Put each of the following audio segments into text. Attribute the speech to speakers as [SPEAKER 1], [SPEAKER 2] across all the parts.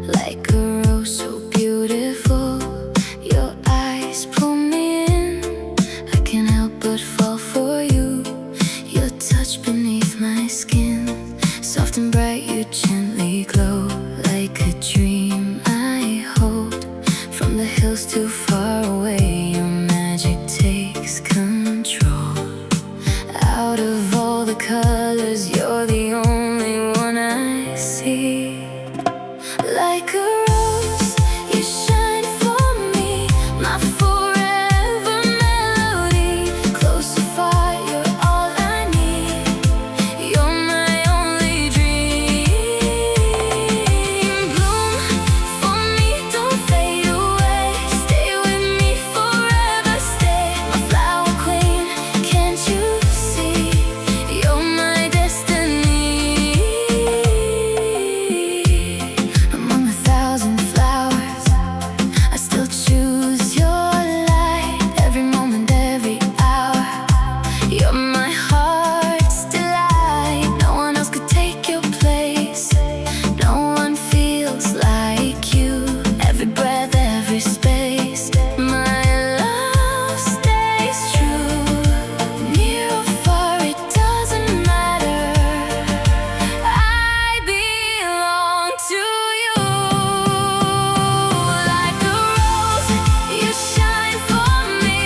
[SPEAKER 1] Like a rose so beautiful, your eyes pull me in. I can't help but fall for you. Your touch beneath my skin, soft and bright, you gently glow. Like a dream I hold, from the hills too far away, your magic takes control. Out of all the colors, you're the only one I see. Like a rose, you shine for me, my forever melody. Close to fire, you're all I need. You're my only dream. Bloom for me, don't fade away. Stay with me forever, stay. My flower queen, can't you see? You're my destiny. Among a thousand flowers, I still choose your light. Every moment, every hour, you're my heart's delight. No one else could take your place, no one feels like you. Every breath, every space, my love stays true. Near or far, it doesn't matter, I belong to you. Like a rose, you shine for me,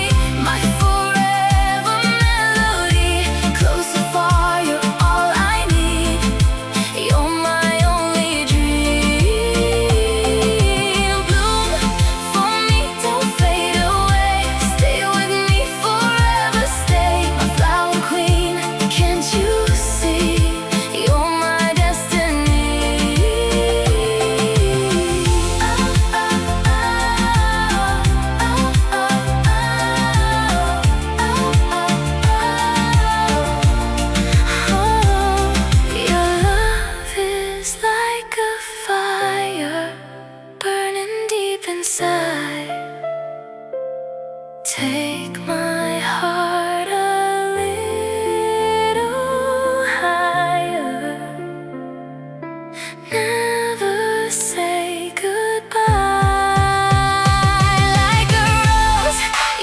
[SPEAKER 1] my forever melody. Close or far, you're all I need. You're my only dream. Bloom for me, don't fade away. Stay with me forever, stay. My flower queen, can't you see? You're my destiny. Your love is like a fire burning deep inside. Take my heart a little higher. Never say goodbye. Like a rose,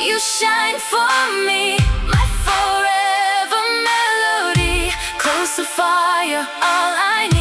[SPEAKER 1] you shine for me, my forever melody. Close to fire, all I need.